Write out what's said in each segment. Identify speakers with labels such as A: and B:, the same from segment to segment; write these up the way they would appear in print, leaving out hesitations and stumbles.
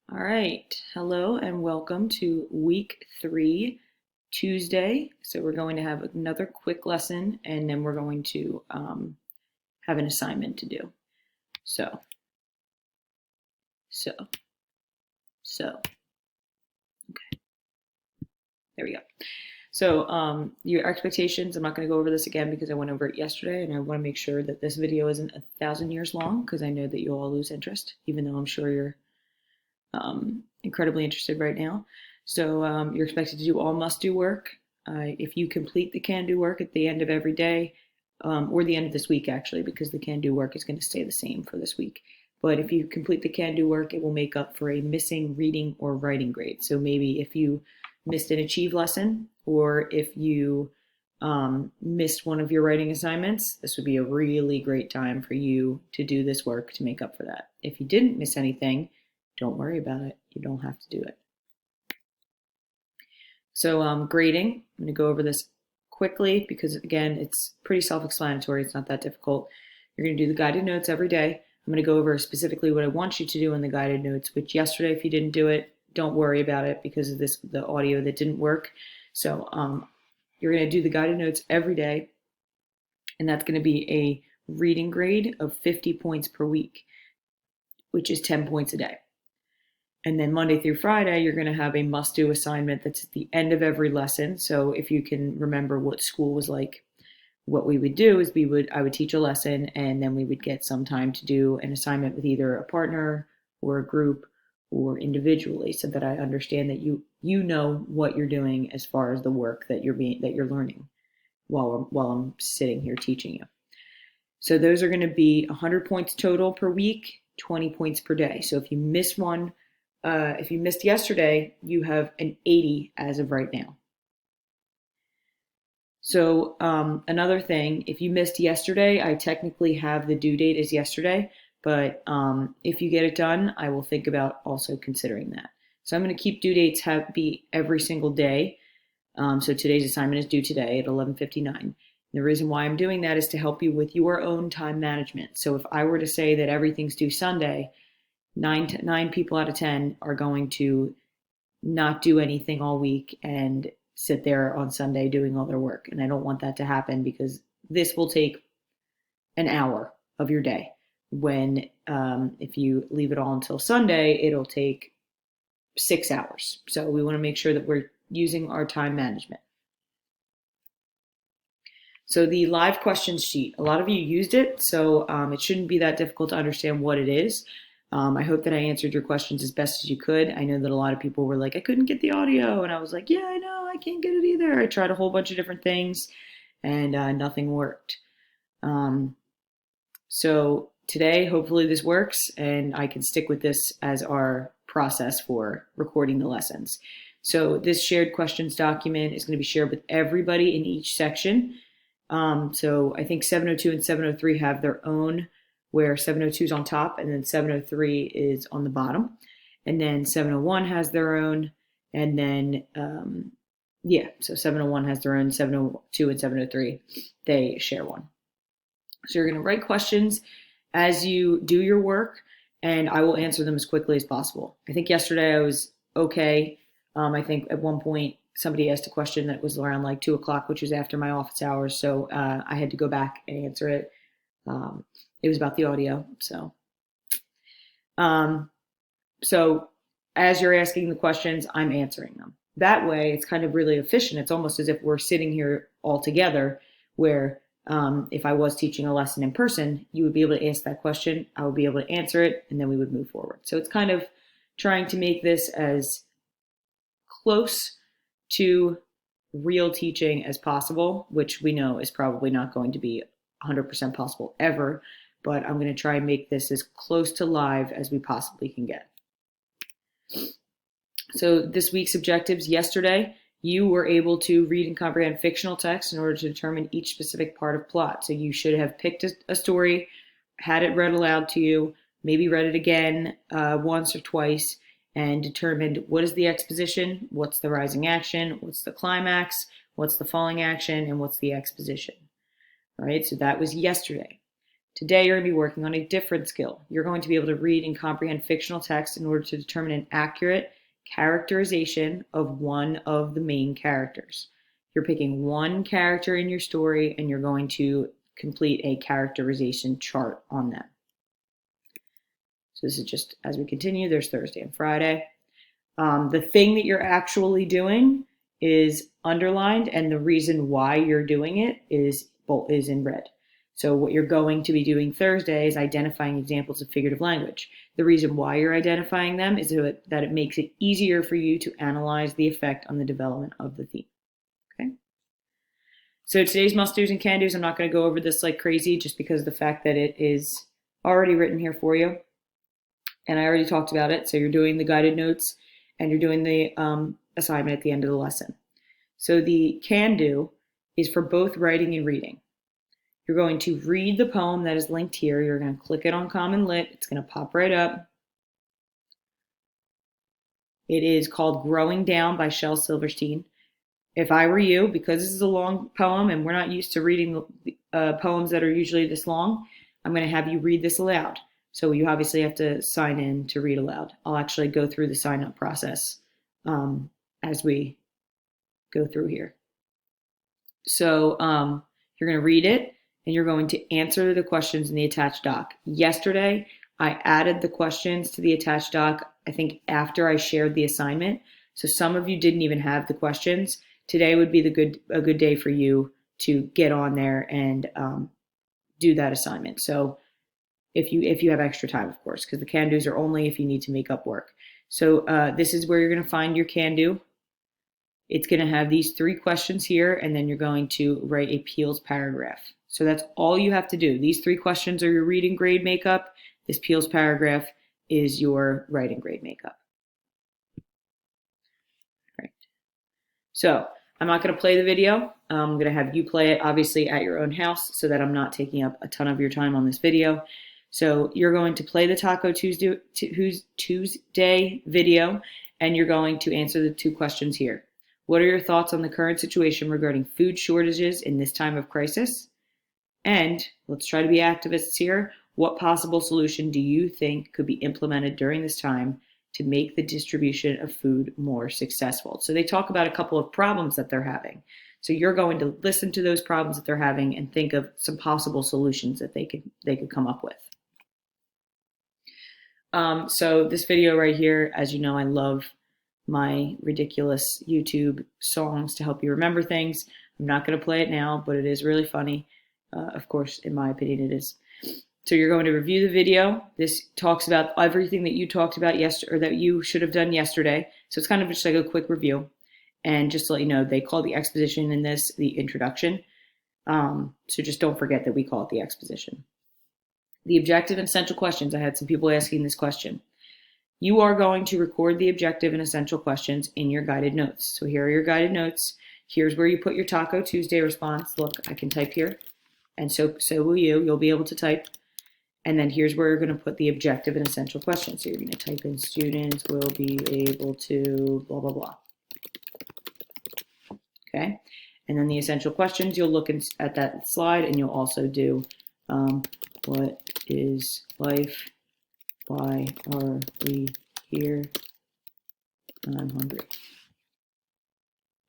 A: All right. Hello and welcome to week 3, Tuesday. So we're going to have another quick lesson and then we're going to have an assignment to do. So, so, okay, there we go. So your expectations, I'm not going to go over this again because I went over it yesterday and I want to make sure that this video isn't 1,000 years long because I know that you'll all lose interest, even though I'm sure you're incredibly interested right now. So you're expected to do all must-do work. If you complete the can-do work at the end of every day, or the end of this week actually, because the can-do work is going to stay the same for this week. But if you complete the can-do work, it will make up for a missing reading or writing grade. So maybe if you missed an achieve lesson, or if you missed one of your writing assignments, this would be a really great time for you to do this work to make up for that. If you didn't miss anything, don't worry about it. You don't have to do it. So grading, I'm going to go over this quickly because, again, it's pretty self-explanatory. It's not that difficult. You're going to do the guided notes every day. I'm going to go over specifically what I want you to do in the guided notes, which yesterday, if you didn't do it, don't worry about it because of the audio that didn't work. So you're going to do the guided notes every day, and that's going to be a reading grade of 50 points per week, which is 10 points a day. And then Monday through Friday, you're going to have a must-do assignment that's at the end of every lesson. So if you can remember what school was like, what we would do is I would teach a lesson and then we would get some time to do an assignment with either a partner or a group or individually, so that I understand that you know what you're doing as far as the work that you're learning while I'm sitting here teaching you. So those are going to be 100 points total per week, 20 points per day. So if you miss one, if you missed yesterday, you have an 80 as of right now. So another thing, if you missed yesterday, I technically have the due date as yesterday, but if you get it done, I will think about also considering that. So I'm going to keep due dates be every single day. So today's assignment is due today at 11:59. The reason why I'm doing that is to help you with your own time management. So if I were to say that everything's due Sunday, nine people out of 10 are going to not do anything all week and sit there on Sunday doing all their work. And I don't want that to happen because this will take an hour of your day. When if you leave it all until Sunday, it'll take 6 hours. So we want to make sure that we're using our time management. So the live questions sheet, a lot of you used it, so it shouldn't be that difficult to understand what it is. I hope that I answered your questions as best as you could. I know that a lot of people were like, I couldn't get the audio. And I was like, yeah, I know, I can't get it either. I tried a whole bunch of different things and nothing worked. So today, hopefully this works and I can stick with this as our process for recording the lessons. So this shared questions document is going to be shared with everybody in each section. So I think 702 and 703 have their own, where 702 is on top and then 703 is on the bottom. And then 701 has their own. And then, so 701 has their own, 702 and 703, they share one. So you're going to write questions as you do your work, and I will answer them as quickly as possible. I think yesterday I was okay. I think at one point somebody asked a question that was around like 2 o'clock, which was after my office hours. So I had to go back and answer it. It was about the audio. So as you're asking the questions, I'm answering them. That way, it's kind of really efficient. It's almost as if we're sitting here all together, where if I was teaching a lesson in person, you would be able to ask that question, I would be able to answer it, and then we would move forward. So it's kind of trying to make this as close to real teaching as possible, which we know is probably not going to be 100% possible ever, but I'm going to try and make this as close to live as we possibly can get. So this week's objectives: yesterday, you were able to read and comprehend fictional text in order to determine each specific part of plot. So you should have picked a story, had it read aloud to you, maybe read it again once or twice, and determined what is the exposition, what's the rising action, what's the climax, what's the falling action, and what's the exposition. All right, so that was yesterday. Today, you're going to be working on a different skill. You're going to be able to read and comprehend fictional text in order to determine an accurate characterization of one of the main characters. You're picking one character in your story and you're going to complete a characterization chart on them. So this is just as we continue, there's Thursday and Friday. The thing that you're actually doing is underlined, and the reason why you're doing it is in red. So what you're going to be doing Thursday is identifying examples of figurative language. The reason why you're identifying them is that it makes it easier for you to analyze the effect on the development of the theme. Okay. So today's must-dos and can-dos, I'm not going to go over this like crazy just because of the fact that it is already written here for you. And I already talked about it. So you're doing the guided notes and you're doing the assignment at the end of the lesson. So the can-do is for both writing and reading. You're going to read the poem that is linked here. You're going to click it on Common Lit. It's going to pop right up. It is called Growing Down by Shel Silverstein. If I were you, because this is a long poem and we're not used to reading poems that are usually this long, I'm going to have you read this aloud. So you obviously have to sign in to read aloud. I'll actually go through the sign up process as we go through here. So you're going to read it and you're going to answer the questions in the attached doc. Yesterday, I added the questions to the attached doc, I think after I shared the assignment. So some of you didn't even have the questions. Today would be a good day for you to get on there and do that assignment. So if you have extra time, of course, because the can-dos are only if you need to make up work. So this is where you're going to find your can-do. It's going to have these 3 questions here, and then you're going to write a Peels paragraph. So that's all you have to do. These 3 questions are your reading grade makeup. This Peels paragraph is your writing grade makeup. All right. So I'm not going to play the video. I'm going to have you play it, obviously, at your own house so that I'm not taking up a ton of your time on this video. So you're going to play the Taco Tuesday video, and you're going to answer the 2 questions here. What are your thoughts on the current situation regarding food shortages in this time of crisis? And let's try to be activists here. What possible solution do you think could be implemented during this time to make the distribution of food more successful? So they talk about a couple of problems that they're having. So you're going to listen to those problems that they're having and think of some possible solutions that they could come up with. So this video right here, as you know, I love my ridiculous YouTube songs to help you remember things. I'm not going to play it now, but it is really funny. Of course, in my opinion, it is. So you're going to review the video. This talks about everything that you talked about yesterday, or that you should have done yesterday. So it's kind of just like a quick review. And just to let you know, they call the exposition in this the introduction. So just don't forget that we call it the exposition. The objective and essential questions. I had some people asking this question. You are going to record the objective and essential questions in your guided notes. So here are your guided notes. Here's where you put your Taco Tuesday response. Look, I can type here. And so will you. You'll be able to type. And then here's where you're going to put the objective and essential questions. So you're going to type in students will be able to blah, blah, blah. Okay. And then the essential questions, you'll look at that slide and you'll also do what is life? Why are we here? I'm hungry.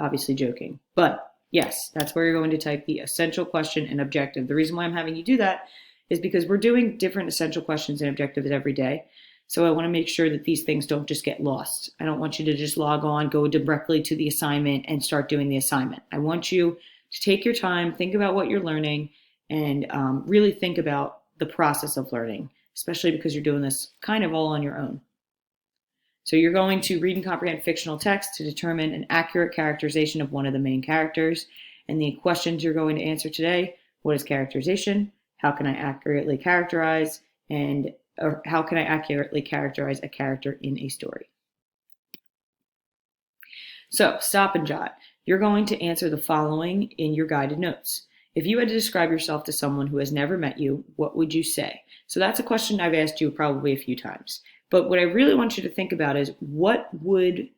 A: Obviously joking. But yes, that's where you're going to type the essential question and objective. The reason why I'm having you do that is because we're doing different essential questions and objectives every day. So I want to make sure that these things don't just get lost. I don't want you to just log on, go directly to the assignment and start doing the assignment. I want you to take your time, think about what you're learning, and really think about the process of learning, especially because you're doing this kind of all on your own. So you're going to read and comprehend fictional text to determine an accurate characterization of one of the main characters. And the questions you're going to answer today: what is characterization? How can I accurately characterize? Or how can I accurately characterize a character in a story? So stop and jot. You're going to answer the following in your guided notes. If you had to describe yourself to someone who has never met you, what would you say? So that's a question I've asked you probably a few times. But what I really want you to think about is what would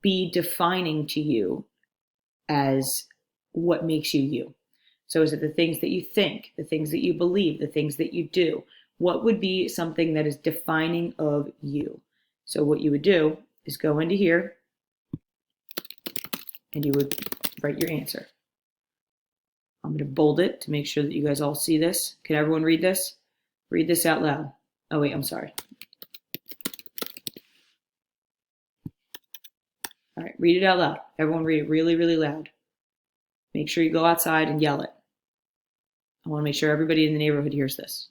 A: be defining to you as what makes you you. So is it the things that you think, the things that you believe, the things that you do? What would be something that is defining of you? So what you would do is go into here and you would write your answer. I'm going to bold it to make sure that you guys all see this. Can everyone read this? Read this out loud. Oh, wait, I'm sorry. All right, read it out loud. Everyone read it really, really loud. Make sure you go outside and yell it. I want to make sure everybody in the neighborhood hears this.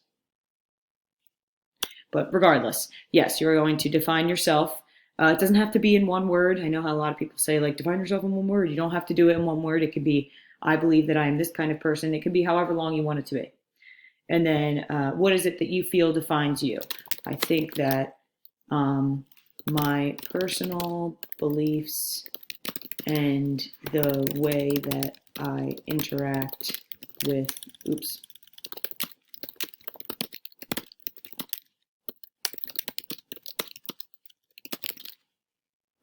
A: But regardless, yes, you're going to define yourself. It doesn't have to be in one word. I know how a lot of people say, like, define yourself in one word. You don't have to do it in one word. It could be, I believe that I am this kind of person. It could be however long you want it to be. And then what is it that you feel defines you? I think that my personal beliefs and the way that I interact with, oops.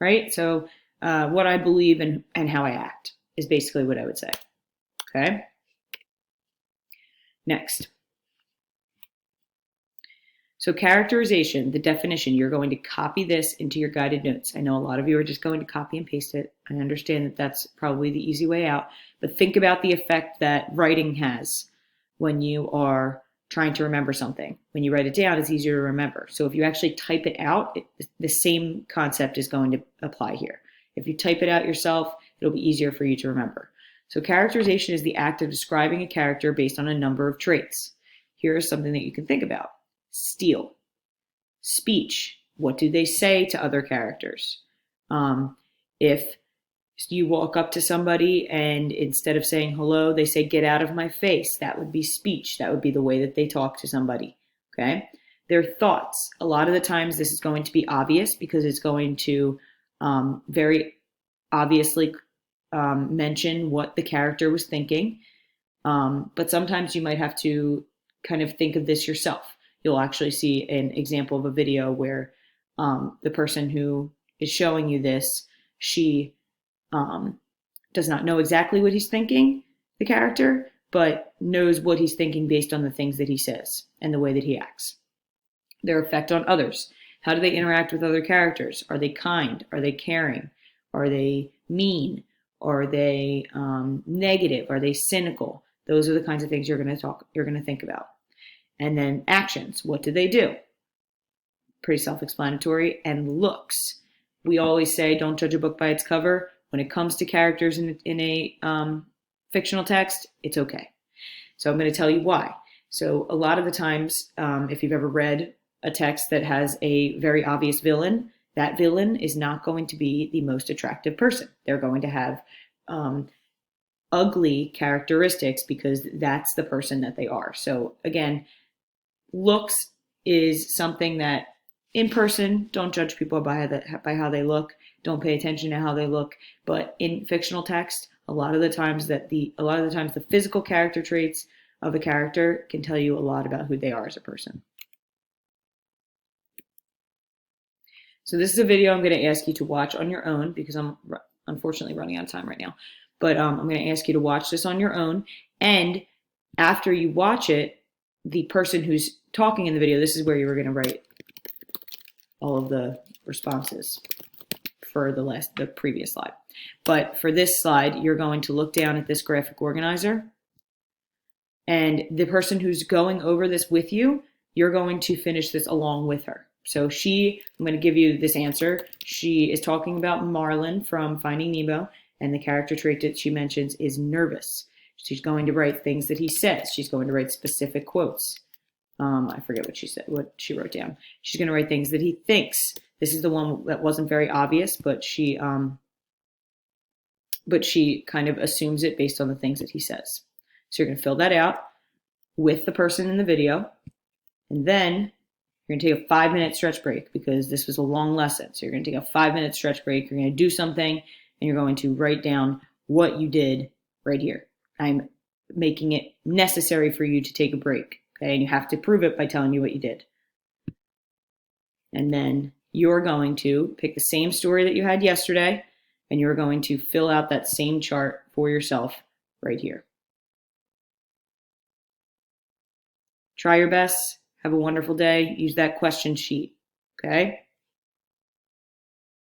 A: Right? So what I believe and how I act is basically what I would say. Okay? Next. So characterization, the definition, you're going to copy this into your guided notes. I know a lot of you are just going to copy and paste it. I understand that that's probably the easy way out, but think about the effect that writing has when you are trying to remember something. When you write it down, it's easier to remember. So if you actually type it out, the same concept is going to apply here. If you type it out yourself, it'll be easier for you to remember. So characterization is the act of describing a character based on a number of traits. Here is something that you can think about. Steal. Speech. What do they say to other characters? If you walk up to somebody and instead of saying hello, they say, get out of my face, that would be speech. That would be the way that they talk to somebody. Okay? Their thoughts. A lot of the times this is going to be obvious because it's going to very obviously mention what the character was thinking. But sometimes you might have to kind of think of this yourself. You'll actually see an example of a video where the person who is showing you this, she does not know exactly what he's thinking, the character, but knows what he's thinking based on the things that he says and the way that he acts. Their effect on others. How do they interact with other characters? Are they kind? Are they caring? Are they mean? Are they negative? Are they cynical? Those are the kinds of things you're going to think about. And then actions. What do they do? Pretty self-explanatory. And looks. We always say, don't judge a book by its cover. When it comes to characters in a fictional text, it's okay. So I'm going to tell you why. So a lot of the times, if you've ever read a text that has a very obvious villain, that villain is not going to be the most attractive person. They're going to have ugly characteristics because that's the person that they are. So again, looks is something that in person, don't judge people by how they look. Don't pay attention to how they look. But in fictional text, a lot of the times the physical character traits of a character can tell you a lot about who they are as a person. So this is a video I'm going to ask you to watch on your own because I'm unfortunately running out of time right now. But I'm going to ask you to watch this on your own. And after you watch it, the person who's talking in the video, this is where you were going to write all of the responses for the previous slide. But for this slide, you're going to look down at this graphic organizer. And the person who's going over this with you, you're going to finish this along with her. So I'm going to give you this answer. She is talking about Marlin from Finding Nemo, and the character trait that she mentions is nervous. She's going to write things that he says. She's going to write specific quotes. I forget what she said, what she wrote down. She's going to write things that he thinks. This is the one that wasn't very obvious, but she kind of assumes it based on the things that he says. So you're going to fill that out with the person in the video, and then you're going to take a 5-minute stretch break because this was a long lesson. So you're going to take a 5-minute stretch break. You're going to do something, and you're going to write down what you did right here. I'm making it necessary for you to take a break. Okay, and you have to prove it by telling me what you did. And then you're going to pick the same story that you had yesterday, and you're going to fill out that same chart for yourself right here. Try your best. Have a wonderful day. Use that question sheet. Okay?